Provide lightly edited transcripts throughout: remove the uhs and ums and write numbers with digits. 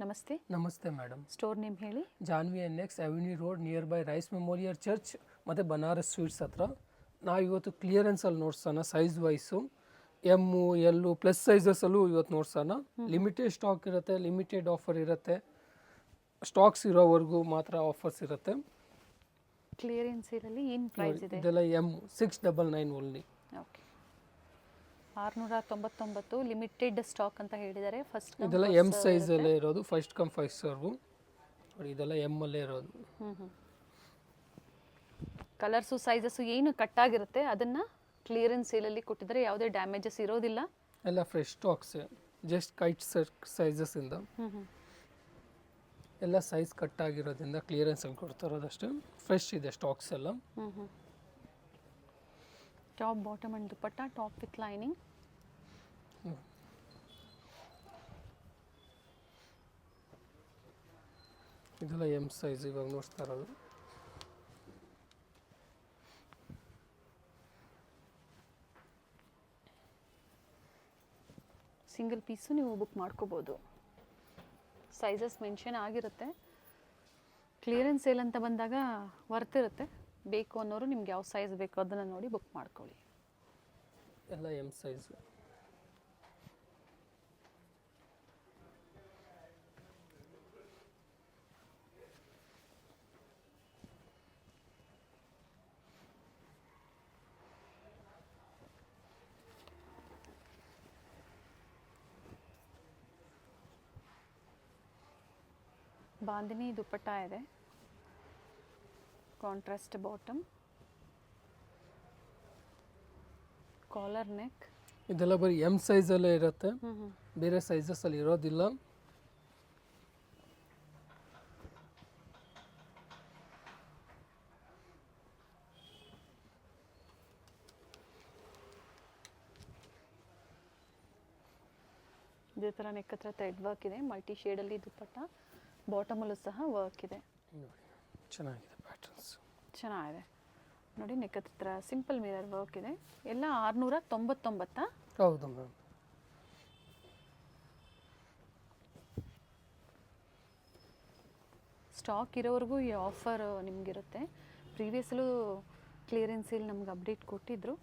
ನಮಸ್ತೆ. ನಮಸ್ತೆ madam. Store name ಹೇಳಿ. Janvi NX avenue road near by Rice memorial church ಮತ್ತು ಬನಾರಸ್ ಸ್ವೀಟ್ಸ್ ಹತ್ರ. ನಾವು ಇವತ್ತು ಕ್ಲಿಯರೆನ್ಸಲ್ಲಿ ನೋಡ್ಸೋಣ size wise M L plus ಸೈಜಸಲ್ಲೂ ಇವತ್ತು ನೋಡ್ಸೋಣ. ಲಿಮಿಟೆಡ್ ಸ್ಟಾಕ್ ಇರುತ್ತೆ, ಲಿಮಿಟೆಡ್ ಆಫರ್ ಇರುತ್ತೆ, ಸ್ಟಾಕ್ಸ್ ಇರೋವರೆಗೂ ಮಾತ್ರ ಆಫರ್ಸ್ ಇರುತ್ತೆ. ಕ್ಲಿಯರೆನ್ಸ್ ಸೇಲಲ್ಲಿ ಏನು ಪ್ರೈಸ್ ಇದೆ? ಇದೆಲ್ಲ M699 only. Okay, 699 limited stock ಅಂತ ಹೇಳಿದ್ದಾರೆ. ಫಸ್ಟ್ ಇದೆಲ್ಲ M ಸೈಜಲ್ಲೇ ಇರೋದು, ಫಸ್ಟ್ ಕಮ್ ಫಸ್ಟ್ ಸರ್ವು. ಇದೆಲ್ಲ M ಅಲ್ಲೇ ಇರೋದು. ಕಲರ್ಸು ಸೈಜಸ್ಸು ಏನು ಕಟ್ಟಾಗಿರುತ್ತೆ ಅದನ್ನು ಕ್ಲಿಯರೆನ್ಸ್ ಸೇಲಲ್ಲಿ ಕೊಟ್ಟಿದ್ದಾರೆ. ಯಾವುದೇ ಡ್ಯಾಮೇಜಸ್ ಇರೋದಿಲ್ಲ, ಎಲ್ಲ ಫ್ರೆಶ್ ಸ್ಟಾಕ್ಸ್, ಜಸ್ಟ್ ಕೈಟ್ ಸೈಜಸ್ಸಿಂದ ಎಲ್ಲ ಸೈಜ್ ಕಟ್ ಆಗಿರೋದ್ರಿಂದ ಕ್ಲಿಯರೆನ್ಸಲ್ಲಿ ಕೊಡ್ತಾ ಇರೋದಷ್ಟು ಫ್ರೆಶ್ ಇದೆ ಸ್ಟಾಕ್ಸ್ ಎಲ್ಲ. Top bottom and dupatta, top with lining. ಇದೆಲ್ಲ M ಸೈಜ್ ಇವಾಗ ನೋಡ್ತಾ ಇರೋದು. ಸಿಂಗಲ್ ಪೀಸು ನೀವು ಬುಕ್ ಮಾಡ್ಕೋಬೋದು. ಸೈಜಸ್ ಮೆನ್ಷನ್ ಆಗಿರುತ್ತೆ. ಕ್ಲಿಯರೆನ್ಸ್ ಸೇಲ್ ಅಂತ ಬಂದಾಗ ವರ್ತ್ ಇರುತ್ತೆ. ಬೇಕು ಅನ್ನೋರು ನಿಮ್ಗೆ ಯಾವ ಸೈಜ್ ಬೇಕೋ ಅದನ್ನು ನೋಡಿ ಬುಕ್ ಮಾಡ್ಕೊಳ್ಳಿ. ಎಲ್ಲ M ಸೈಜು. ಬಾಂದಿನಿ ದುಪಟ್ಟ ಇದೆ, ಕಾಂಟ್ರಾಸ್ಟ್ ಬಾಟಮ್, ಕಾಲರ್ ನೆಕ್. ಇದೆಲ್ಲ ಬರೀ M ಸೈಜಲ್ಲೇ ಇರುತ್ತೆ, ಬೇರೆ ಸೈಜಸ್ಸಲ್ಲಿ ಇರೋದಿಲ್ಲ. ಇದೇ ಥರ ನೆಕ್ ಹತ್ರ ಥ್ರೆಡ್ ವರ್ಕ್ ಇದೆ, ಮಲ್ಟಿ ಶೇಡಲ್ಲಿ ದುಪಟ್ಟ, ಬಾಟಮಲ್ಲೂ ಸಹ ವರ್ಕ್ ಇದೆ. ಚೆನ್ನಾಗಿದೆ, ಪ್ಯಾಟರ್ನ್ಸ್ ಚೆನ್ನಾಗಿದೆ ನೋಡಿ. ನೆಕ್ ಹತ್ರ ಸಿಂಪಲ್ ಮಿರರ್ ವರ್ಕ್ ಇದೆ. ಎಲ್ಲ 699. ಹೌದು ಮ್ಯಾಮ್. ಸ್ಟಾಕ್ ಇರೋವರೆಗೂ ಈ ಆಫರ್ ನಿಮಗಿರುತ್ತೆ. ಪ್ರೀವಿಯಸ್ಸಲ್ಲೂ ಕ್ಲಿಯರೆನ್ಸ್ ಸೇಲ್ ನಮ್ಗೆ ಅಪ್ಡೇಟ್ ಕೊಟ್ಟಿದ್ದರು.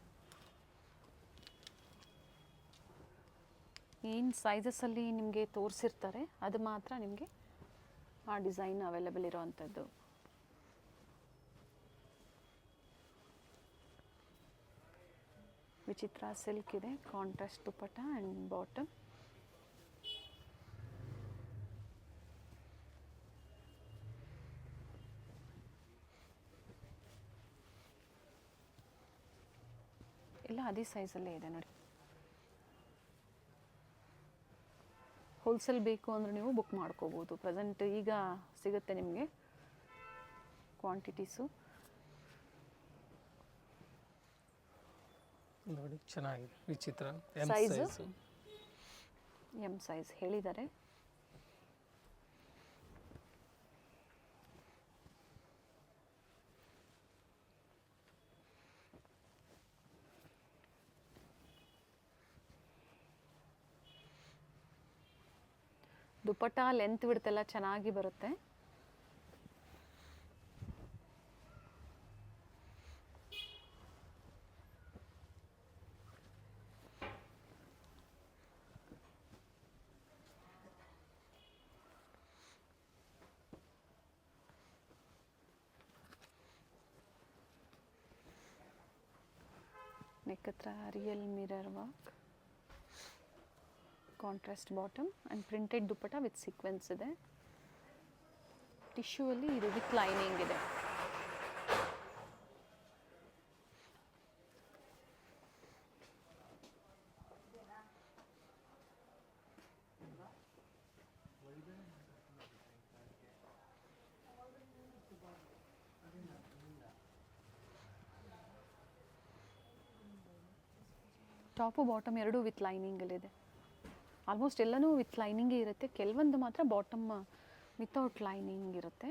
ಏನು ಸೈಜಸ್ಸಲ್ಲಿ ನಿಮಗೆ ತೋರಿಸಿರ್ತಾರೆ ಅದು ಮಾತ್ರ ನಿಮಗೆ ಆ ಡಿಸೈನ್ ಅವೈಲೇಬಲ್ ಇರೋವಂಥದ್ದು. ವಿಚಿತ್ರ ಸಿಲ್ಕ್ ಇದೆ, ಕಾಂಟ್ರಾಸ್ಟ್ ದುಪಟ್ಟ ಆ್ಯಂಡ್ ಬಾಟಮ್. ಎಲ್ಲ ಅದೇ ಸೈಜಲ್ಲೇ ಇದೆ ನೋಡಿ. ಹೋಲ್ಸೇಲ್ ಬೇಕು ಅಂದರೆ ನೀವು ಬುಕ್ ಮಾಡ್ಕೋಬೋದು. ಪ್ರೆಸೆಂಟ್ ಈಗ ಸಿಗುತ್ತೆ ನಿಮಗೆ ಕ್ವಾಂಟಿಟೀಸು. ನೋಡಿ ಚೆನ್ನಾಗಿದೆ, ವಿಚಿತ್ರ. ಸೈಜು M ಸೈಜ್ ಹೇಳಿದ್ದಾರೆ. ದುಪಟ್ಟ ಲೆಂತ್ ಬಿಡ್ತೆಲ್ಲ ಚೆನ್ನಾಗಿ ಬರುತ್ತೆ. ನೆಕ್ ಹತ್ರ real mirror work, contrast bottom and printed dupatta with sequence ಇದೆ. ಟಿಶ್ಯೂ ಅಲ್ಲಿ ಇದು ವಿತ್ ಲೈನಿಂಗ್ ಇದೆ. ಟಾಪು ಬಾಟಮ್ ಎರಡೂ ವಿತ್ ಲೈನಿಂಗಲ್ಲಿದೆ. ಆಲ್ಮೋಸ್ಟ್ ಎಲ್ಲನೂ ವಿತ್ ಲೈನಿಂಗೇ ಇರುತ್ತೆ. ಕೆಲವೊಂದು ಮಾತ್ರ ಬಾಟಮ್ ವಿತೌಟ್ ಲೈನಿಂಗ್ ಇರುತ್ತೆ.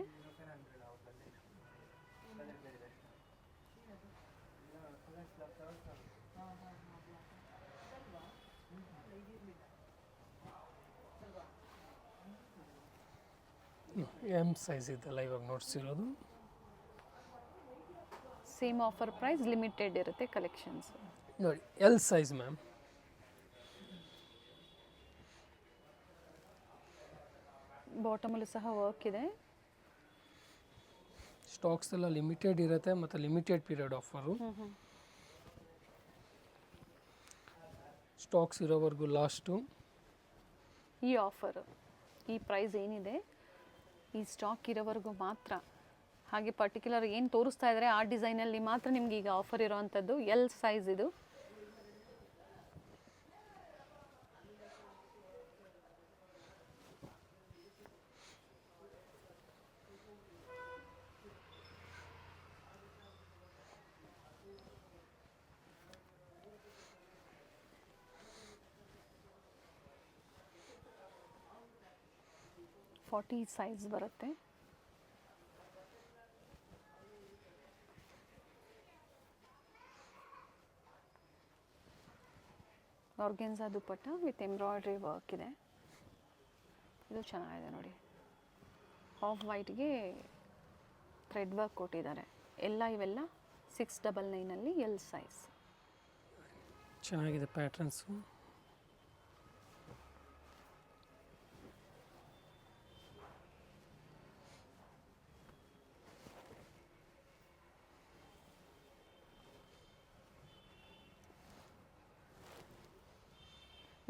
ಎಮ್ ಸೈಜ್ ಇದೆಲ್ಲ ಇವಾಗ ನೋಡ್ಸಿರೋದು. ಸೇಮ್ ಆಫರ್ ಪ್ರೈಸ್, ಲಿಮಿಟೆಡ್ ಇರುತ್ತೆ ಕಲೆಕ್ಷನ್ಸ್. ನೋಡಿ ಎಲ್ ಸೈಜ್ ಮ್ಯಾಮ್. ಬಾಟಮಲ್ಲೂ ಸಹ ವರ್ಕ್ ಇದೆ. ಸ್ಟಾಕ್ಸ್ ಎಲ್ಲ ಲಿಮಿಟೆಡ್ ಇರುತ್ತೆ ಮತ್ತು ಲಿಮಿಟೆಡ್ ಪೀರಿಯಡ್ ಆಫರು. ಸ್ಟಾಕ್ಸ್ ಇರೋವರೆಗೂ ಲಾಸ್ಟು. ಈ ಆಫರ್, ಈ ಪ್ರೈಸ್ ಏನಿದೆ ಈ ಸ್ಟಾಕ್ ಇರೋವರೆಗೂ ಮಾತ್ರ. ಹಾಗೆ ಪರ್ಟಿಕ್ಯುಲರ್ ಏನು ತೋರಿಸ್ತಾ ಇದ್ದಾರೆ ಆ ಡಿಸೈನಲ್ಲಿ ಮಾತ್ರ ನಿಮ್ಗೆ ಈಗ ಆಫರ್ ಇರೋವಂಥದ್ದು. ಎಲ್ ಸೈಜ್ ಇದು. ಫಾರ್ಟಿ ಸೈಜ್ ಬರುತ್ತೆ. Organza dupatta with embroidery work ಇದೆ. ಇದು ಚೆನ್ನಾಗಿದೆ ನೋಡಿ. ಆಫ್ ವೈಟ್ಗೆ ಥ್ರೆಡ್ ವರ್ಕ್ ಕೊಟ್ಟಿದ್ದಾರೆ. ಇವೆಲ್ಲ 699 ಎಲ್ ಸೈಜ್. ಚೆನ್ನಾಗಿದೆ ಪ್ಯಾಟ್ರನ್ಸು.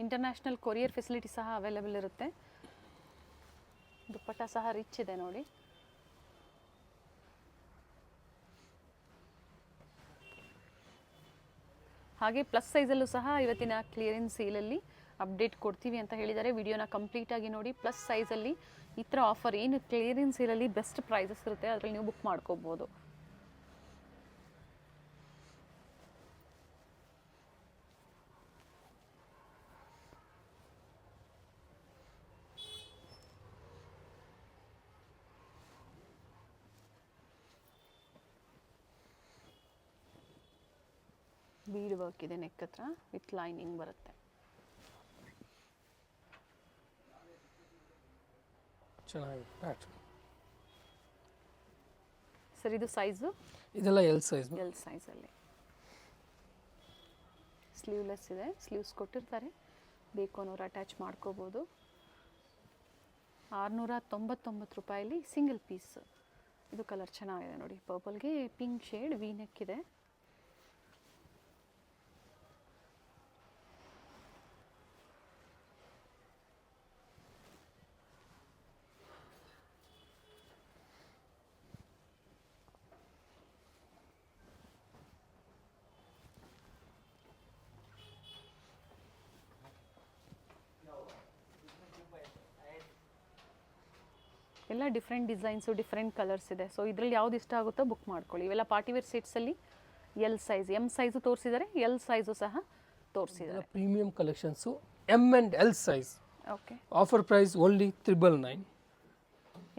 ಇಂಟರ್ನ್ಯಾಷನಲ್ ಕೊರಿಯರ್ ಫೆಸಿಲಿಟಿ ಸಹ ಅವೈಲೇಬಲ್ ಇರುತ್ತೆ. ದುಪ್ಪಟ್ಟ ಸಹ ರಿಚ್ ಇದೆ ನೋಡಿ. ಹಾಗೆ ಪ್ಲಸ್ ಸೈಜಲ್ಲೂ ಸಹ ಇವತ್ತಿನ ಕ್ಲಿಯರೆನ್ಸ್ ಸೇಲಲ್ಲಿ ಅಪ್ಡೇಟ್ ಕೊಡ್ತೀವಿ ಅಂತ ಹೇಳಿದ್ದಾರೆ. ವಿಡಿಯೋನ ಕಂಪ್ಲೀಟಾಗಿ ನೋಡಿ. ಪ್ಲಸ್ ಸೈಜಲ್ಲಿ ಈ ಥರ ಆಫರ್ ಏನು ಕ್ಲಿಯರೆನ್ಸ್ ಸೇಲಲ್ಲಿ ಬೆಸ್ಟ್ ಪ್ರೈಸಸ್ ಇರುತ್ತೆ, ಅದರಲ್ಲಿ ನೀವು ಬುಕ್ ಮಾಡ್ಕೋಬೋದು. ಬೀಡ್ ವರ್ಕ್ ಇದೆ ನೆಕ್ ಹತ್ರ ವಿತ್ ಲೈನಿಂಗ್ ಬರುತ್ತೆ. ಚೆನ್ನಾಗಿದೆ ಪ್ಯಾಟ್ರನ್. ಸರ್ ಇದು ಸೈಜು? ಇದೆಲ್ಲ ಎಲ್ ಸೈಜ್. ಎಲ್ ಸೈಜಲ್ಲಿ ಸ್ಲೀವ್ಲೆಸ್ ಇದೆ. ಸ್ಲೀವ್ಸ್ ಕೊಟ್ಟಿರ್ತಾರೆ, ಬೇಕು ಅನ್ನೋರು ಅಟ್ಯಾಚ್ ಮಾಡ್ಕೋಬೋದು. 699 ರೂಪಾಯಲ್ಲಿ ಸಿಂಗಲ್ ಪೀಸ್. ಇದು ಕಲರ್ ಚೆನ್ನಾಗಿದೆ ನೋಡಿ. ಪರ್ಪಲ್ಗೆ ಪಿಂಕ್ ಶೇಡ್ ವಿ ನೆಕ್ ಇದೆ. ಎಲ್ಲ ಡಿಫ್ರೆಂಟ್ ಡಿಸೈನ್ಸು, ಡಿಫ್ರೆಂಟ್ ಕಲರ್ಸ್ ಇದೆ. ಸೊ ಇದರಲ್ಲಿ ಯಾವ್ದು ಇಷ್ಟ ಆಗುತ್ತೋ ಬುಕ್ ಮಾಡ್ಕೊಳ್ಳಿ. ಇವೆಲ್ಲ ಪಾರ್ಟಿವೇರ್ ಸೆಟ್ಸಲ್ಲಿ ಎಲ್ ಸೈಜ್, ಎಮ್ ಸೈಜು ತೋರಿಸಿದ್ದಾರೆ, ಎಲ್ ಸೈಜು ಸಹ ತೋರಿಸಿದ್ದಾರೆ. Premium collections M and L size. Okay. Offer price only 999.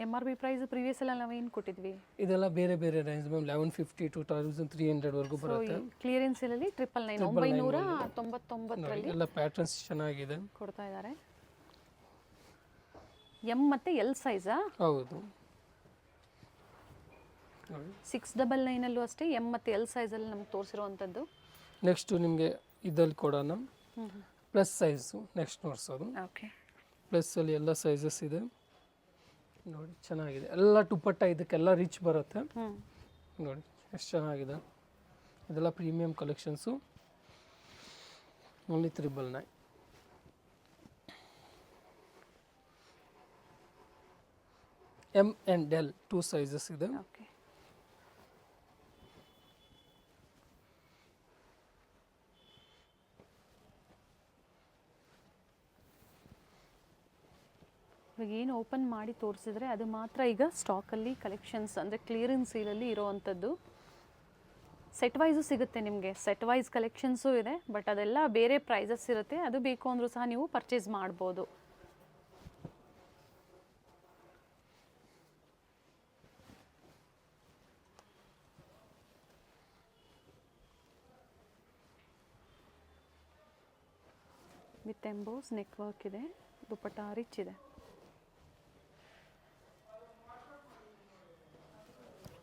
MRP price previous ಎಲ್ಲ ನಾವು ಏನು ಕೊಟ್ಟಿದ್ವಿ? ಇದೆಲ್ಲ ಬೇರೆ ಬೇರೆ ರೇಂಜ್ ಮ್ಯಾಮ್. 1150 to 2300 ವರೆಗೂ ಬರುತ್ತೆ. ಕ್ಲಿಯರೆನ್ಸ್ ಅಲ್ಲಿ 999 ಎಲ್ಲ ಪ್ಯಾಟರ್ನ್ಸ್ ಚೆನ್ನಾಗಿದೆ ಕೊಡ್ತಾ ಇದ್ದಾರೆ. ಎಮ್ ಮತ್ತು ಎಲ್ ಸೈಜಾ? ಹೌದು. 699 ಅಷ್ಟೇ ಎಮ್ ಮತ್ತು ಎಲ್ ಸೈಜಲ್ಲಿ ನಮ್ಗೆ ತೋರಿಸಿರುವಂಥದ್ದು. ನೆಕ್ಸ್ಟು ನಿಮಗೆ ಇದಲ್ಲಿ ಕೊಡೋಣ ಪ್ಲಸ್ ಸೈಜು. ನೆಕ್ಸ್ಟ್ ನೋಡ್ಸೋದು. ಓಕೆ. ಪ್ಲಸ್ಸಲ್ಲಿ ಎಲ್ಲ ಸೈಜಸ್ ಇದೆ ನೋಡಿ. ಚೆನ್ನಾಗಿದೆ. ಎಲ್ಲ ದುಪ್ಪಟ್ಟ ಇದಕ್ಕೆಲ್ಲ ರಿಚ್ ಬರುತ್ತೆ ನೋಡಿ. ಎಷ್ಟು ಚೆನ್ನಾಗಿದೆ. ಇದೆಲ್ಲ premium collections. Only 999. M and L 2 sizes ಇದೆ. ಓಕೆ. ಇವಾಗ ಏನು ಓಪನ್ ಮಾಡಿ ತೋರಿಸಿದ್ರೆ ಅದು ಮಾತ್ರ ಈಗ ಸ್ಟಾಕಲ್ಲಿ ಕಲೆಕ್ಷನ್ಸ್ ಅಂದರೆ ಕ್ಲಿಯರೆನ್ಸ್ ಸೇಲಲ್ಲಿ ಇರೋವಂಥದ್ದು. ಸೆಟ್ ವೈಸು ಸಿಗುತ್ತೆ ನಿಮಗೆ. ಸೆಟ್ ವೈಸ್ ಕಲೆಕ್ಷನ್ಸು ಇದೆ, ಬಟ್ ಅದೆಲ್ಲ ಬೇರೆ ಪ್ರೈಸಸ್ ಇರುತ್ತೆ. ಅದು ಬೇಕು ಅಂದರೂ ಸಹ ನೀವು ಪರ್ಚೇಸ್ ಮಾಡ್ಬೋದು. ವಿತ್ ಎಂಬೋಸ್ ನೆಕ್ ವರ್ಕ್ ಇದೆ. ದುಪ್ಪಟ್ಟ ರಿಚ್ ಇದೆ.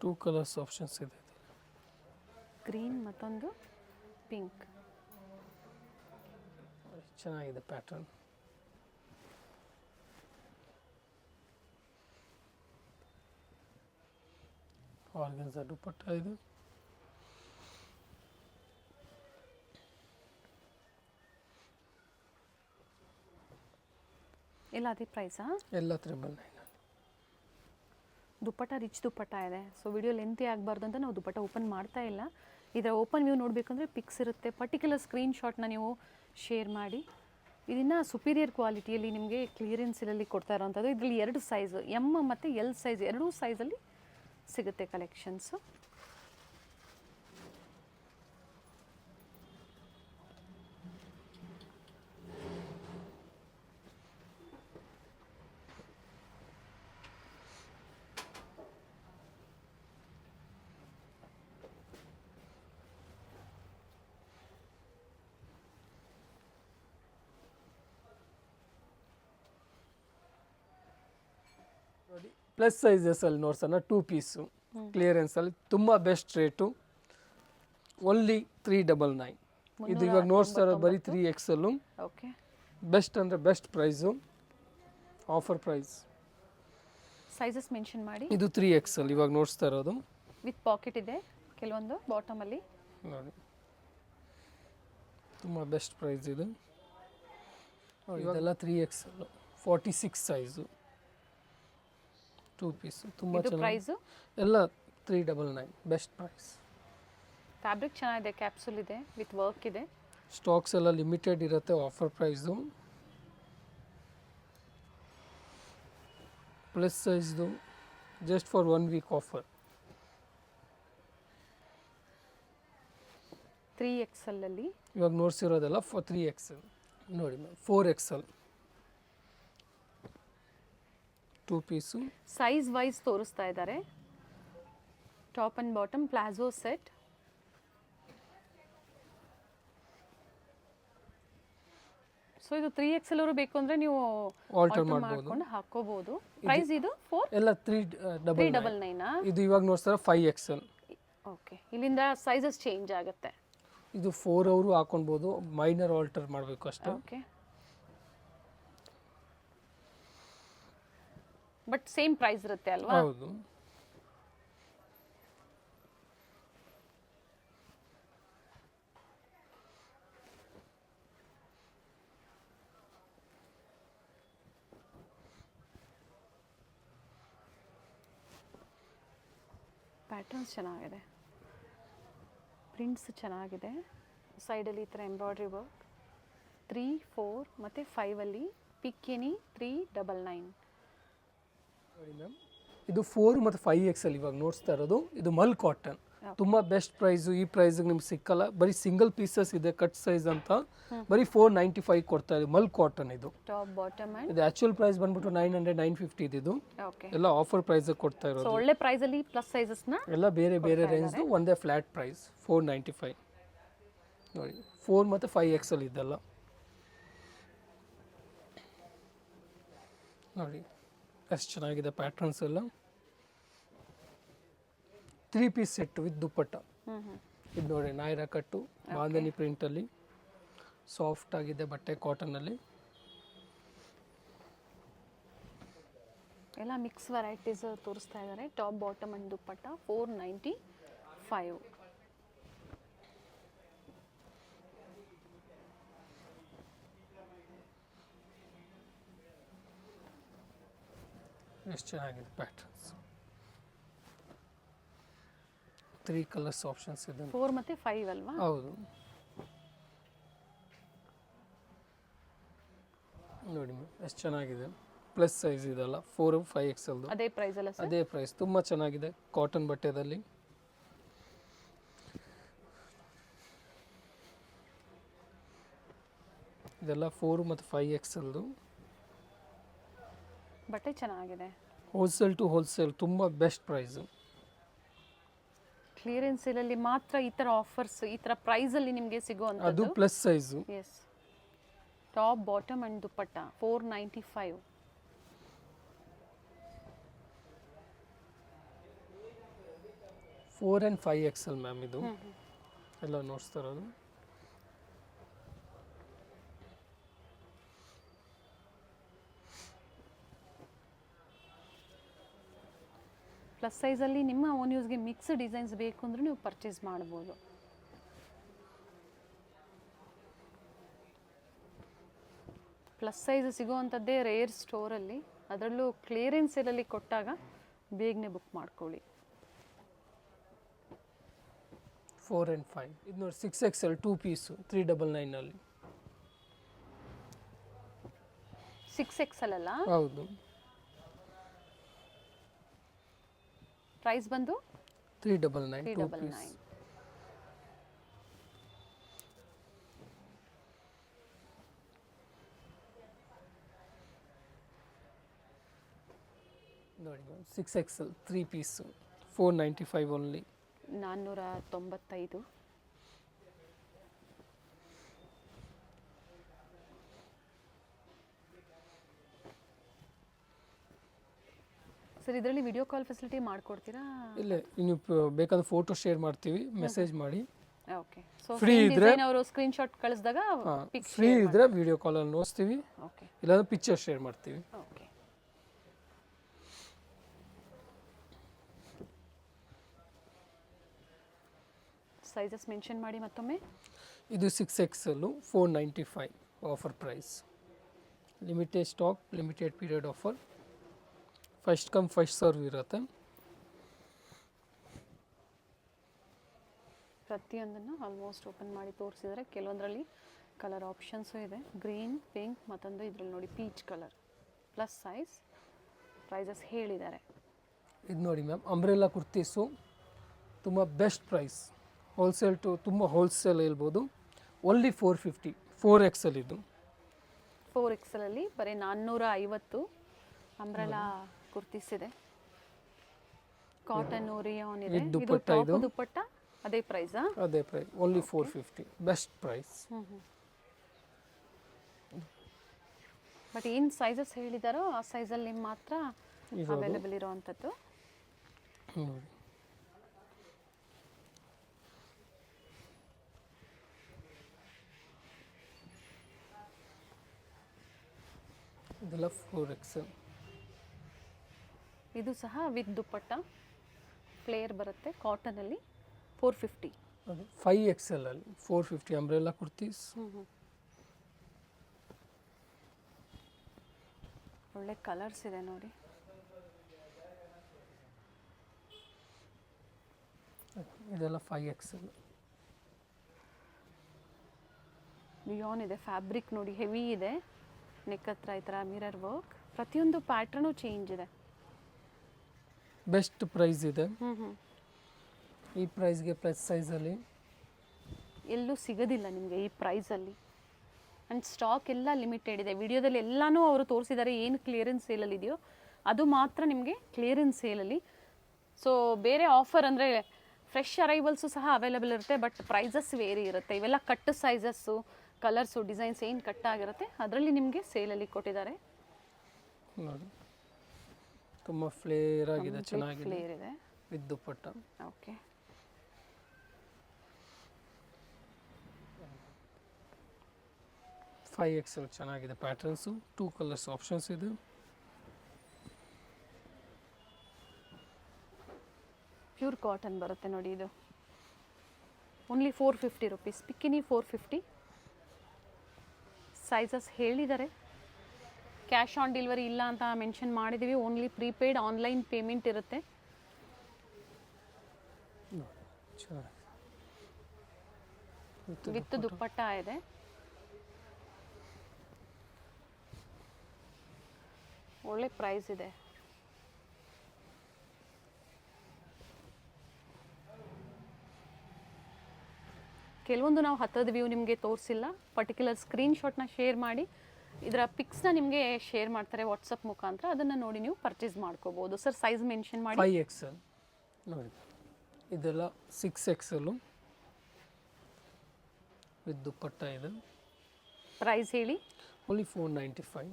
ಟೂ ಕಲರ್ಸ್ ಆಪ್ಷನ್ಸ್ ಇದೆ. ಗ್ರೀನ್ ಮತ್ತೊಂದು ಪಿಂಕ್. ಚೆನ್ನಾಗಿದೆ ಪ್ಯಾಟರ್ನ್. ಆರ್ಗನ್ಸಾ ದುಪಟ್ಟ ಇದು. ಎಲ್ಲ ಅದೇ ಪ್ರೈಸಾ? ಎಲ್ಲ 999. ದುಪ್ಪಟ್ಟ ರಿಚ್ ದುಪ್ಪಟ್ಟ ಇದೆ. ಸೊ ವಿಡಿಯೋ ಲೆಂತಿ ಆಗಬಾರ್ದು ಅಂತ ನಾವು ದುಪ್ಪಟ್ಟ ಓಪನ್ ಮಾಡ್ತಾ ಇಲ್ಲ. ಇದರ ಓಪನ್ ವ್ಯೂ ನೋಡಬೇಕಂದ್ರೆ ಪಿಕ್ಸ್ ಇರುತ್ತೆ. ಪರ್ಟಿಕ್ಯುಲರ್ ಸ್ಕ್ರೀನ್ಶಾಟ್ನ ನೀವು ಶೇರ್ ಮಾಡಿ. ಇದನ್ನು ಸುಪೀರಿಯರ್ ಕ್ವಾಲಿಟಿಯಲ್ಲಿ ನಿಮಗೆ ಕ್ಲಿಯರೆನ್ಸಲ್ಲಿ ಕೊಡ್ತಾ ಇರೋವಂಥದ್ದು. ಇದರಲ್ಲಿ 2 ಸೈಜ್, ಎಮ್ ಮತ್ತು ಎಲ್ ಸೈಜ್, ಎರಡೂ ಸೈಜಲ್ಲಿ ಸಿಗುತ್ತೆ ಕಲೆಕ್ಷನ್ಸು. ನೋಡಿ ಪ್ಲಸ್ ಸೈಜಸಲ್ಲಿ ನೋಡ್ಸೋಣ. 2 ಪೀಸು ಕ್ಲಿಯರೆನ್ಸಲ್ಲಿ ತುಂಬ ಬೆಸ್ಟ್ ರೇಟು. ಓನ್ಲಿ 399. ಇದು ಇವಾಗ ನೋಡ್ತಾ ಇರೋದು ಬರೀ 3XL. ಓಕೆ, ಬೆಸ್ಟ್ ಅಂದರೆ best price, offer price. Sizes mention ಮಾಡಿ. ಇದು 3XL ಇವಾಗ ನೋಡ್ತಾ ಇರೋದು. ವಿತ್ ಪಾಕೆಟ್ ಇದೆ ಕೆಲವೊಂದು ಬಾಟಮಲ್ಲಿ. ನೋಡಿ ತುಂಬ ಬೆಸ್ಟ್ ಪ್ರೈಸ್ ಇದು. ಇದೆಲ್ಲ 3XL 46 ಸೈಜು, 2 ಪೀಸು. ತುಂಬ ಇದು ಚೆನ್ನಾಗಿ ಪ್ರೈಸು ಎಲ್ಲ 399 ಬೆಸ್ಟ್ ಪ್ರೈಸ್. ಫ್ಯಾಬ್ರಿಕ್ ಚೆನ್ನಾಗಿದೆ, ಕ್ಯಾಪ್ಸೂಲ್ ಇದೆ, ವಿತ್ ವರ್ಕ್ ಇದೆ. ಸ್ಟಾಕ್ಸ್ ಎಲ್ಲ ಲಿಮಿಟೆಡ್ ಇರುತ್ತೆ, ಆಫರ್ ಪ್ರೈಸು. ಪ್ಲಸ್ ಸೈಜ್ದು just for 1 week offer. 3XL ಅಲ್ಲಿ ಇವಾಗ ನೋಡ್ಸಿರೋದೆಲ್ಲ 3XL. ನೋಡಿ 4XL 2 ಪೀಸು. ಸೈಜ್ ವೈಸ್ ತೋರಿಸ್ತಾ ಇದ್ದಾರೆ. Top and bottom palazzo set. So ಇದು 3XL ಅವರು ಬೇಕು ಅಂದರೆ ನೀವು ಆಲ್ಟರ್ ಮಾಡ್ಬೋದು, ಮಾಡ್ಕೊಂಡು ಹಾಕೋಬಹುದು. ಪ್ರೈಸ್ ಇದು 4 ಎಲ್ಲ 399. ಇದು ಇವಾಗ ನೋಡ್ತಾರೆ 5XL. ಓಕೆ, ಇಲ್ಲಿಂದ ಸೈಜಸ್ ಚೇಂಜ್ ಆಗುತ್ತೆ. ಇದು 4 ಅವರು ಹಾಕೊಳ್ಬೋದು, ಮೈನರ್ ಆಲ್ಟರ್ ಮಾಡಬೇಕು ಅಷ್ಟೇ. ಓಕೆ, ಬಟ್ ಸೇಮ್ ಪ್ರೈಸ್ ಇರುತ್ತೆ ಅಲ್ವಾ? ಹೌದು. ಪ್ಯಾಟರ್ನ್ಸ್ ಚೆನ್ನಾಗಿದೆ, ಪ್ರಿಂಟ್ಸ್ ಚೆನ್ನಾಗಿದೆ. ಸೈಡಲ್ಲಿ ಈ ಥರ ಎಂಬ್ರಾಯ್ಡ್ರಿ ವರ್ಕ್. 3, 4 ಮತ್ತು 5ಅಲ್ಲಿ ಪಿಕ್ ಎನಿ 399. ನೋಡಿ ಮ್ಯಾಮ್, ಇದು 4 ಮತ್ತು 5XL ಇವಾಗ ನೋಡ್ತಾ ಇರೋದು. ಇದು ಮಲ್ ಕಾಟನ್, ತುಂಬ ಬೆಸ್ಟ್ ಪ್ರೈಸು. ಈ ಪ್ರೈಸಿಗೆ ನಿಮ್ಗೆ ಸಿಕ್ಕಲ್ಲ. ಬರೀ ಸಿಂಗಲ್ ಪೀಸಸ್ ಇದೆ, ಕಟ್ ಸೈಜ್ ಅಂತ. ಬರೀ 495 ಕೊಡ್ತಾ ಇದೆ. ಮಲ್ ಕಾಟನ್ ಇದು. ಟಾಪ್ ಬಾಟಮ್ ಇದು ಆಕ್ಚುಯಲ್ ಪ್ರೈಸ್ ಬಂದ್ಬಿಟ್ಟು 900 950 ಇದು. ಓಕೆ, ಎಲ್ಲ ಆಫರ್ ಪ್ರೈಸ್ ಕೊಡ್ತಾ ಸೊ ಇರೋದು. ಒಳ್ಳೆ ಪ್ರೈಸಲ್ಲಿ ಪ್ಲಸ್ ಸೈಜಸ್ನ ಎಲ್ಲ ಬೇರೆ ಬೇರೆ ರೇಂಜ್ದು, ಒಂದೇ ಫ್ಲಾಟ್ ಪ್ರೈಸ್ 495. ನೋಡಿ 4 ಮತ್ತು 5XL ಇದೆಲ್ಲ. ನೋಡಿ ಎಷ್ಟು ಚೆನ್ನಾಗಿದೆ ಪ್ಯಾಟರ್ನ್ಸ್ ಎಲ್ಲ. 3 ಪೀಸ್ ಸೆಟ್ ವಿತ್ ದುಪ್ಪಟ್ಟ. ಇದು ನೋಡಿ ನಾಯ್ರಾ ಕಟ್ಟು, ಬಾಂಧನಿ ಪ್ರಿಂಟಲ್ಲಿ, ಸಾಫ್ಟ್ ಆಗಿದೆ ಬಟ್ಟೆ, ಕಾಟನಲ್ಲಿ. ಎಲ್ಲ ಮಿಕ್ಸ್ ವೆರೈಟೀಸ್ ತೋರಿಸ್ತಾ ಇದ್ದಾರೆ. Top bottom and dupatta 495. ಎಷ್ಟು ಚೆನ್ನಾಗಿದೆ ಪ್ಯಾಟರ್ನ್ಸ್. 3 ಕಲರ್ಸ್ ಆಪ್ಷನ್ಸ್ ಇದೆ. 4 ಮತ್ತು 5 ಅಲ್ವಾ? ಹೌದು. ನೋಡಿ ಎಷ್ಟು ಚೆನ್ನಾಗಿದೆ. ಪ್ಲಸ್ ಸೈಜ್ ಇದೆಲ್ಲ 4 5XL. ಅದೇ ಪ್ರೈಸ್ ಅಲ್ಲ ಸರ್? ಅದೇ ಪ್ರೈಸ್. ತುಂಬ ಚೆನ್ನಾಗಿದೆ ಕಾಟನ್ ಬಟ್ಟೆದಲ್ಲಿ. ಇದೆಲ್ಲ 4 ಮತ್ತು 5XL. ಬಟ್ಟೆ ಚೆನ್ನಾಗಿದೆ. ಹೋಲ್ಸೇಲ್ ಟು ಹೋಲ್ಸೇಲ್, ತುಂಬ ಬೆಸ್ಟ್ ಪ್ರೈಸು. ಕ್ಲಿಯರೆನ್ಸ್ ಸೇಲಲ್ಲಿ ಮಾತ್ರ ಈ ಥರ ಆಫರ್ಸ್, ಈ ಥರ ಪ್ರೈಸಲ್ಲಿ ನಿಮಗೆ ಅದು ಸಿಗುವಂಥದ್ದು. Plus size. Yes, top bottom and dupatta 495. 4 and 5 XL ma'am ಇದು ಎಲ್ಲ ನೋಡ್ಸ್ತಾ ಇರೋದು. ಪ್ಲಸ್ ಸೈಜಲ್ಲಿ ನಿಮ್ಮ ಓನ್ ಯೂಸ್ಗೆ ಮಿಕ್ಸ್ ಡಿಸೈನ್ಸ್ ಬೇಕು ಅಂದ್ರೆ ನೀವು ಪರ್ಚೇಸ್ ಮಾಡ್ಬೋದು. ಪ್ಲಸ್ ಸೈಜ್ ಸಿಗೋವಂಥದ್ದೇ ರೇರ್ ಸ್ಟೋರಲ್ಲಿ, ಅದರಲ್ಲೂ ಕ್ಲಿಯರೆನ್ಸ್ ಸೇಲಲ್ಲಿ ಕೊಟ್ಟಾಗ ಬೇಗನೆ ಬುಕ್ ಮಾಡ್ಕೊಳ್ಳಿ. 4 ಆ್ಯಂಡ್ 5 ಇದು ನೋಡಿ 6 XL 2 ಪೀಸು 399 ಅಲ್ಲಿ. 6XL ಅಲ್ಲ, ಹೌದು. ಪ್ರೈಸ್ ಬಂದು 399 2 ಪೀಸ್. 399. ನೋಡಿ ma'am 6 XL 3 piece 495 only. 495. Sir ಇದರಲ್ಲಿ ವಿಡಿಯೋ ಕಾಲ್ ಫೆಸಿಲಿಟಿ ಮಾಡ್ಕೊಡ್ತೀರಾ? ಇಲ್ಲ, ನೀವು ಬೇಕಾದ್ರೆ ಫೋಟೋ ಶೇರ್ ಮಾಡ್ತೀವಿ, ಮೆಸೇಜ್ ಮಾಡಿ. ಓಕೆ. ಸೊ ಫ್ರೀ ಇದ್ರೆ ಅವರು ಸ್ಕ್ರೀನ್ ಶಾಟ್ ಕಳಿಸಿದಾಗ ಫ್ರೀ ಇದ್ರೆ ವಿಡಿಯೋ ಕಾಲಲ್ಲಿ ನೋಡ್ತೀವಿ, ಓಕೆ ಇಲ್ಲಾಂದ್ರೆ ಪಿಕ್ಚರ್ ಶೇರ್ ಮಾಡ್ತೀವಿ. ಓಕೆ. ಸೈಜಸ್ ಮೆನ್ಷನ್ ಮಾಡಿ ಮತ್ತೊಮ್ಮೆ. ಇದು 6 XL 495 offer price. Limited stock, limited period offer. First come first serve ಇರುತ್ತೆ. ಪ್ರತಿಯೊಂದನ್ನು ಆಲ್ಮೋಸ್ಟ್ ಓಪನ್ ಮಾಡಿ ತೋರಿಸಿದರೆ ಕೆಲವೊಂದರಲ್ಲಿ ಕಲರ್ ಆಪ್ಷನ್ಸು ಇದೆ. ಗ್ರೀನ್, ಪಿಂಕ್, ಮತ್ತೊಂದು ಇದರಲ್ಲಿ ನೋಡಿ peach colour. Plus size, prices ಹೇಳಿದ್ದಾರೆ. ಇದು ನೋಡಿ ಮ್ಯಾಮ್, ಅಂಬ್ರೆಲಾ ಕುರ್ತೀಸು ತುಂಬ ಬೆಸ್ಟ್ ಪ್ರೈಸ್. ಹೋಲ್ಸೇಲ್ ಟು ತುಂಬ ಹೋಲ್ಸೇಲ್ ಹೇಳ್ಬೋದು. ಓನ್ಲಿ 450 4 XL ಇದು. 4XL ಅಲ್ಲಿ ಬರೀ 450 ಅಂಬ್ರೆಲಾ ಕುರ್ತೀಸ್ ಇದೆ. ಕಾಟನ್ ರಿಯಾನ್ ಇದೆ. ಇದು ಟಾಪ್ ದುಪ್ಪಟ್ಟ ಅದೇ ಪ್ರೈಸಾ? ಅದೇ price, only 450 best price. But ಏನು ಸೈಜಸ್ ಹೇಳಿದಾರೋ ಆ ಸೈಜಲ್ಲಿ ಮಾತ್ರ ಅವೈಲೇಬಲ್ ಇರೋವಂಥದ್ದು. ನೋಡಿ ಇದೆಲ್ಲ 4 XL. ಇದು ಸಹ ವಿತ್ ದುಪ್ಪಟ್ಟ ಫ್ಲೇರ್ ಬರುತ್ತೆ ಕಾಟನಲ್ಲಿ. 450. ಅದೇ 5 XL ಅಲ್ಲಿ 450 ಅಂಬ್ರೆಲಾ ಕುರ್ತೀಸ್. ಒಳ್ಳೆ ಕಲರ್ಸ್ ಇದೆ ನೋಡಿ. ಇದೆಲ್ಲ 5 XL. ರಿಯಾನ್ ಇದೆ. ಫ್ಯಾಬ್ರಿಕ್ ನೋಡಿ ಹೆವಿ ಇದೆ. ನೆಕ್ ಹತ್ರ ಈ ಥರ ಮಿರರ್ ವರ್ಕ್. ಪ್ರತಿಯೊಂದು ಪ್ಯಾಟ್ರನು ಚೇಂಜ್ ಇದೆ. ಬೆಸ್ಟ್ ಪ್ರೈಸ್ ಇದೆ. ಈ ಪ್ರೈಸ್ಗೆ ಪ್ಲಸ್ ಸೈಜಲ್ಲಿ ಎಲ್ಲೂ ಸಿಗೋದಿಲ್ಲ ನಿಮಗೆ ಈ ಪ್ರೈಸಲ್ಲಿ. ಆ್ಯಂಡ್ ಸ್ಟಾಕ್ ಎಲ್ಲ ಲಿಮಿಟೆಡ್ ಇದೆ. ವಿಡಿಯೋದಲ್ಲಿ ಎಲ್ಲನೂ ಅವರು ತೋರಿಸಿದ್ದಾರೆ. ಏನು ಕ್ಲಿಯರೆನ್ಸ್ ಸೇಲಲ್ಲಿ ಇದೆಯೋ ಅದು ಮಾತ್ರ ನಿಮಗೆ ಕ್ಲಿಯರೆನ್ಸ್ ಸೇಲಲ್ಲಿ. ಸೊ ಬೇರೆ ಆಫರ್ ಅಂದರೆ ಫ್ರೆಶ್ ಅರೈವಲ್ಸು ಸಹ ಅವೈಲೇಬಲ್ ಇರುತ್ತೆ, ಬಟ್ ಪ್ರೈಸಸ್ ವೇರಿ ಇರುತ್ತೆ. ಇವೆಲ್ಲ ಕಟ್ ಸೈಜಸ್ಸು, ಕಲರ್ಸು, ಡಿಸೈನ್ಸ್ ಏನು ಕಟ್ ಆಗಿರುತ್ತೆ ಅದರಲ್ಲಿ ನಿಮಗೆ ಸೇಲಲ್ಲಿ ಕೊಟ್ಟಿದ್ದಾರೆ. ನೋಡಿ ತುಂಬ ಫ್ಲೇರ್ ಆಗಿದೆ, ಚೆನ್ನಾಗಿದೆ. ಫ್ಲೇರ್ ಇದೆ with dupatta. Okay. Five XL ಚೆನ್ನಾಗಿದೆ. ಪ್ಯಾಟರ್ನ್ಸು 2 ಕಲರ್ಸ್ ಆಪ್ಷನ್ಸ್ ಇದೆ. ಪ್ಯೂರ್ ಕಾಟನ್ ಬರುತ್ತೆ ನೋಡಿ. ಇದು ಓನ್ಲಿ 450 ರುಪೀಸ್. ಪಿಕ್ಕಿನಿ 450. ಸೈಜಸ್ ಹೇಳಿದ್ದಾರೆ. ಕ್ಯಾಶ್ ಆನ್ ಡೆಲಿವರಿ ಇಲ್ಲ ಅಂತ ಮೆನ್ಷನ್ ಮಾಡಿದ್ದೀವಿ. ಓನ್ಲಿ ಪ್ರೀಪೇಯ್ಡ್ ಆನ್ಲೈನ್ ಪೇಮೆಂಟ್ ಇರುತ್ತೆ. ವಿತ್ ದುಪ್ಪಟ್ಟ ಇದೆ. ಒಳ್ಳೆ ಪ್ರೈಸ್ ಇದೆ. ಕೆಲವೊಂದು ನಾವು ಹತ್ತದ ವ್ಯೂ ನಿಮಗೆ ತೋರಿಸಿಲ್ಲ. ಪರ್ಟಿಕ್ಯುಲರ್ ಸ್ಕ್ರೀನ್ಶಾಟ್ನ ಶೇರ್ ಮಾಡಿ ಇದರ ಪಿಕ್ಸ್ನ ನಿಮಗೆ ಶೇರ್ ಮಾಡ್ತಾರೆ ವಾಟ್ಸಪ್ ಮುಖಾಂತರ. ಅದನ್ನು ನೋಡಿ ನೀವು ಪರ್ಚೇಸ್ ಮಾಡ್ಕೋಬೋದು. ಸರ್ ಸೈಜ್ ಮೆನ್ಷನ್ ಮಾಡಿ. 5 XL ನೋಡಿ. ಇದೆಲ್ಲ 6 XL ವಿತ್ ದುಪ್ಪಟ್ಟ ಇದೆ. ಪ್ರೈಸ್ ಹೇಳಿ. Only 495.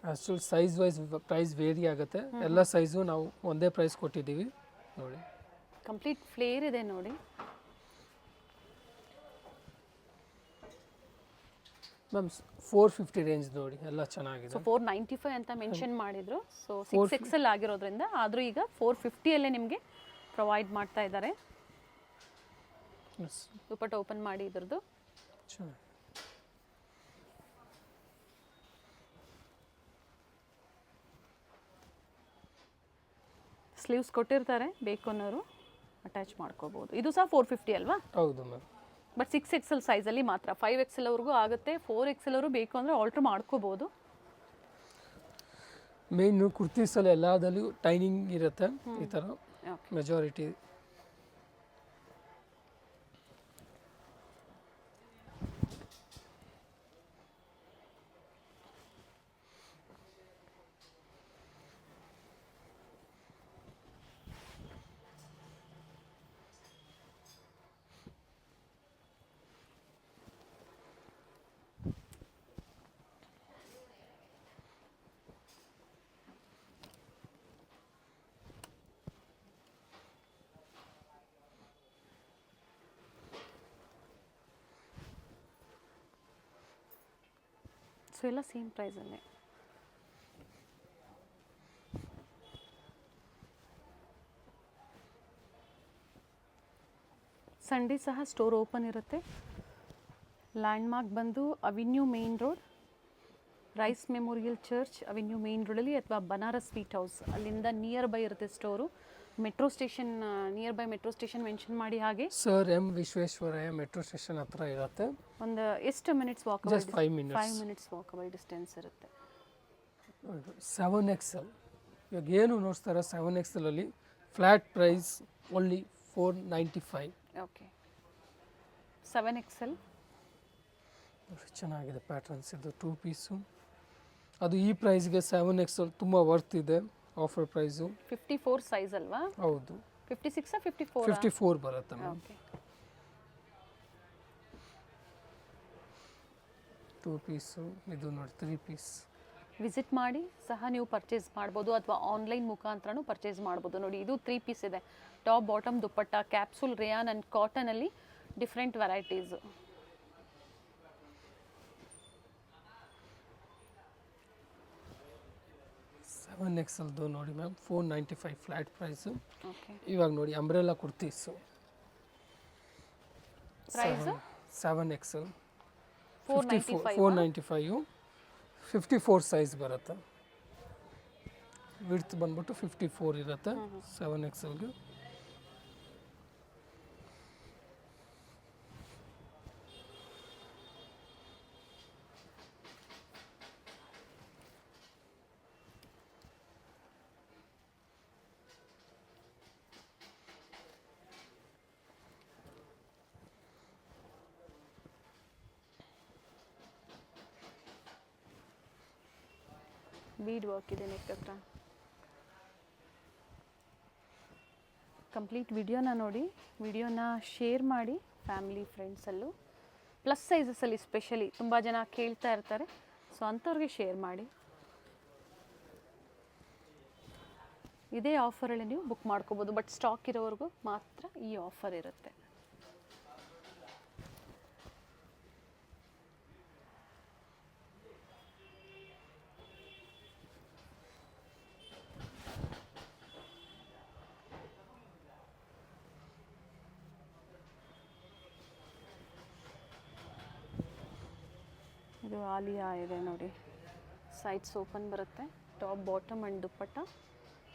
Actual size wise price vary ಆಗುತ್ತೆ. ಎಲ್ಲ ಸೈಜು ನಾವು ಒಂದೇ ಪ್ರೈಸ್ ಕೊಟ್ಟಿದ್ದೀವಿ. ನೋಡಿ. ಕಂಪ್ಲೀಟ್ ಫ್ಲೇರ್ ಇದೆ ನೋಡಿ. ಮ್ಯಾಮ್ 450 ರೇಂಜ್ ನೋಡಿ, ಎಲ್ಲ ಚೆನ್ನಾಗಿದೆ. ಸೊ 495 ಅಂತ ಮೆನ್ಷನ್ ಮಾಡಿದ್ರು. ಸೊ 6XL ಆಗಿರೋದ್ರಿಂದ ಆದರೂ ಈಗ 450ಯಲ್ಲೇ ನಿಮಗೆ ಪ್ರೊವೈಡ್ ಮಾಡ್ತಾ ಇದ್ದಾರೆ. ದುಪಟ್ಟ ಓಪನ್ ಮಾಡಿ ಇದ್ರದ್ದು. ಚೆನ್ನಾಗಿ ಸ್ಲೀವ್ಸ್ ಕೊಟ್ಟಿರ್ತಾರೆ, ಬೇಕು ಅನ್ನೋರು ಅಟ್ಯಾಚ್ ಮಾಡ್ಕೋಬಹುದು. ಇದು ಸಹ 450 ಅಲ್ವಾ? ಹೌದು ಮ್ಯಾಮ್. ಬಟ್ 6XL ಸೈಜಲ್ಲಿ ಮಾತ್ರ. 5XL ಅವ್ರಿಗೂ ಆಗುತ್ತೆ. 4XL ಅವರು ಬೇಕು ಅಂದರೆ ಆಲ್ಟ್ರ್ ಮಾಡ್ಕೋಬೋದು. ಮೇಯ್ನು ಕುರ್ತೀಸಲ್ಲಿ ಎಲ್ಲದಲ್ಲೂ ಟೈನಿಂಗ್ ಇರುತ್ತೆ ಈ ಥರ ಮೆಜಾರಿಟಿ. ಸೊ ಎಲ್ಲ ಸೇಮ್ ಪ್ರೈಸಲ್ಲೇ. ಸಂಡೇ ಸಹ ಸ್ಟೋರ್ ಓಪನ್ ಇರುತ್ತೆ. ಲ್ಯಾಂಡ್ಮಾರ್ಕ್ ಬಂದು avenue main road, Rice memorial church avenue main ರೋಡಲ್ಲಿ, ಅಥವಾ ಬನಾರಸ್ ಸ್ವೀಟ್ ಹೌಸ್ ಅಲ್ಲಿಂದ ನಿಯರ್ ಬೈ ಇರುತ್ತೆ store. Metro station, near by metro station mention ಮಾಡಿ. ಹಾಗೆ sir M Visvesvaraya metro station ಹತ್ರ ಇರುತ್ತೆ. ಒಂದು ಎಷ್ಟು minutes walk? Just 5 minutes. 5 minutes walkable distance ಇರುತ್ತೆ. 7XL ಇವಾಗ ಏನು ನೋಡ್ತಾರೆ, 7XL ಅಲ್ಲಿ flat price only 495. Okay, 7XL ಚೆನ್ನಾಗಿದೆ ಪ್ಯಾಟರ್ನ್ಸ್. ಇದು 2 ಪೀಸು. ಅದು ಈ ಪ್ರೈಸ್ಗೆ 7XL ತುಂಬ ವರ್ತ್ ಇದೆ. ಆಫರ್ ಪ್ರೈಸು 54 ಸೈಜ್ ಅಲ್ವಾ? ಹೌದು. 56 54 54 ಬರುತ್ತೆ ಮ್ಯಾಮ್. Okay, 2 piece. ಇದು ನೋಡಿ 3 ಪೀಸ್. ವಿಸಿಟ್ ಮಾಡಿ ಸಹ ನೀವು ಪರ್ಚೇಸ್ ಮಾಡ್ಬೋದು, ಅಥವಾ ಆನ್ಲೈನ್ ಮುಖಾಂತರನೂ ಪರ್ಚೇಸ್ ಮಾಡ್ಬೋದು. ನೋಡಿ, ಇದು 3 ಪೀಸ್ ಇದೆ. Top bottom dupatta, capsule, rayon and ಕಾಟನಲ್ಲಿ ಡಿಫ್ರೆಂಟ್ ವೆರೈಟೀಸು. ಸೆವೆನ್ ಎಕ್ಸೆಲ್ದು ನೋಡಿ ಮ್ಯಾಮ್ 495 ಫ್ಲ್ಯಾಟ್ ಪ್ರೈಸು. ಓಕೆ, ಇವಾಗ ನೋಡಿ umbrella kurtis price 7XL 495 54 size ಬರುತ್ತೆ. ವಿಡ್ತ್ ಬಂದ್ಬಿಟ್ಟು 54 ಇರುತ್ತೆ 7XLಗೆ. ಬೀಡ್ ವರ್ಕ್ ಇದೆ ನೆಕ್ ಹತ್ರ. ಕಂಪ್ಲೀಟ್ ವಿಡಿಯೋನ ನೋಡಿ, ವಿಡಿಯೋನ ಶೇರ್ ಮಾಡಿ ಫ್ಯಾಮಿಲಿ ಫ್ರೆಂಡ್ಸಲ್ಲೂ. ಪ್ಲಸ್ ಸೈಜಸಲ್ಲಿ ಸ್ಪೆಷಲಿ ತುಂಬ ಜನ ಕೇಳ್ತಾ ಇರ್ತಾರೆ, ಸೊ ಅಂಥವ್ರಿಗೆ ಶೇರ್ ಮಾಡಿ. ಇದೇ ಆಫರಲ್ಲಿ ನೀವು ಬುಕ್ ಮಾಡ್ಕೋಬೋದು, ಬಟ್ ಸ್ಟಾಕ್ ಇರೋವರೆಗೂ ಮಾತ್ರ ಈ ಆಫರ್ ಇರುತ್ತೆ. ಇದು ಆಲಿಯಾ ಇದೆ ನೋಡಿ, ಸೈಡ್ಸ್ ಓಪನ್ ಬರುತ್ತೆ. Top bottom and dupatta.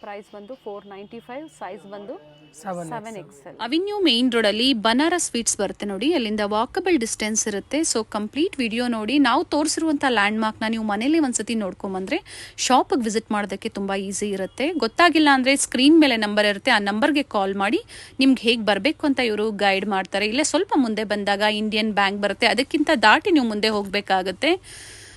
Price ಬಂದು 495, ಸೈಜ್ ಬಂದು 7XL. ಅವೆನ್ಯೂ ಮೇನ್ ರೋಡಲ್ಲಿ ಬನಾರಸ್ ಸ್ವೀಟ್ಸ್ ಬರುತ್ತೆ ನೋಡಿ, ಅಲ್ಲಿಂದ ವಾಕಬಲ್ ಡಿಸ್ಟೆನ್ಸ್ ಇರುತ್ತೆ. ಸೊ ಕಂಪ್ಲೀಟ್ ವಿಡಿಯೋ ನೋಡಿ. ನಾವು ತೋರಿಸಿರುವಂಥ ಲ್ಯಾಂಡ್ಮಾರ್ಕ್ನ ನೀವು ಮನೇಲಿ ಒಂದ್ಸತಿ ನೋಡ್ಕೊಂಬಂದ್ರೆ ಶಾಪಿಗೆ ವಿಸಿಟ್ ಮಾಡೋದಕ್ಕೆ ತುಂಬ ಈಸಿ ಇರುತ್ತೆ. ಗೊತ್ತಾಗಿಲ್ಲ ಅಂದರೆ ಸ್ಕ್ರೀನ್ ಮೇಲೆ ನಂಬರ್ ಇರುತ್ತೆ, ಆ ನಂಬರ್ಗೆ ಕಾಲ್ ಮಾಡಿ ನಿಮ್ಗೆ ಹೇಗೆ ಬರಬೇಕು ಅಂತ ಇವರು ಗೈಡ್ ಮಾಡ್ತಾರೆ. ಇಲ್ಲೇ ಸ್ವಲ್ಪ ಮುಂದೆ ಬಂದಾಗ ಇಂಡಿಯನ್ ಬ್ಯಾಂಕ್ ಬರುತ್ತೆ, ಅದಕ್ಕಿಂತ ದಾಟಿ ನೀವು ಮುಂದೆ ಹೋಗಬೇಕಾಗುತ್ತೆ.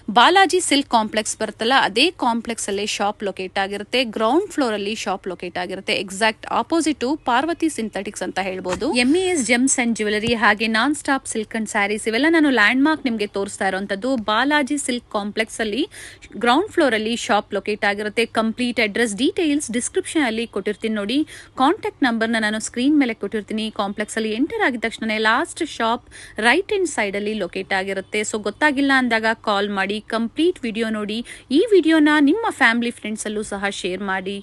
ಬಾಲಾಜಿ ಸಿಲ್ಕ್ ಕಾಂಪ್ಲೆಕ್ಸ್ ಬರುತ್ತಲ್ಲ ಅದೇ ಕಾಂಪ್ಲೆಕ್ಸ್ ಅಲ್ಲಿ ಶಾಪ್ ಲೊಕೇಟ್ ಆಗಿರುತ್ತೆ. ಗ್ರೌಂಡ್ ಫ್ಲೋರ್ ಅಲ್ಲಿ ಶಾಪ್ ಲೊಕೇಟ್ ಆಗಿರುತ್ತೆ. ಎಕ್ಸಾಕ್ಟ್ ಆಪೋಸಿಟ್ ಪಾರ್ವತಿ ಸಿಂಥೆಟಿಕ್ಸ್ ಅಂತ ಹೇಳ್ಬೋದು. MES ಜೆಮ್ಸ್ ಅಂಡ್ ಜ್ಯುವೆಲರಿ ಹಾಗೆ non stop silk and saris ಇವೆಲ್ಲ ನಾನು ಲ್ಯಾಂಡ್ ಮಾರ್ಕ್ ನಿಮಗೆ ತೋರಿಸ್ತಾ ಇರುವಂತದ್ದು. ಬಾಲಾಜಿ ಸಿಲ್ಕ್ ಕಾಂಪ್ಲೆಕ್ಸ್ ಅಲ್ಲಿ ಗ್ರೌಂಡ್ ಫ್ಲೋರ್ ಅಲ್ಲಿ ಶಾಪ್ ಲೊಕೇಟ್ ಆಗಿರುತ್ತೆ. ಕಂಪ್ಲೀಟ್ ಅಡ್ರೆಸ್ ಡೀಟೇಲ್ಸ್ ಡಿಸ್ಕ್ರಿಪ್ಷನ್ ಅಲ್ಲಿ ಕೊಟ್ಟಿರ್ತೀನಿ ನೋಡಿ. ಕಾಂಟ್ಯಾಕ್ಟ್ ನಂಬರ್ನ ನಾನು ಸ್ಕ್ರೀನ್ ಮೇಲೆ ಕೊಟ್ಟಿರ್ತೀನಿ. ಕಾಂಪ್ಲೆಕ್ಸ್ ಅಲ್ಲಿ ಎಂಟರ್ ಆಗಿದ ತಕ್ಷಣ last shop right hand side ಅಲ್ಲಿ ಲೊಕೇಟ್ ಆಗಿರುತ್ತೆ. ಸೊ ಗೊತ್ತಾಗಿಲ್ಲ ಅಂದಾಗ ಕಾಲ್ ಮಾಡಿ, ಕಂಪ್ಲೀಟ್ ವಿಡಿಯೋ ನೋಡಿ. ಈ ವಿಡಿಯೋನ ನಿಮ್ಮ ಫ್ಯಾಮಿಲಿ ಫ್ರೆಂಡ್ಸ್ ಅಲ್ಲೂ ಸಹ ಶೇರ್ ಮಾಡಿ.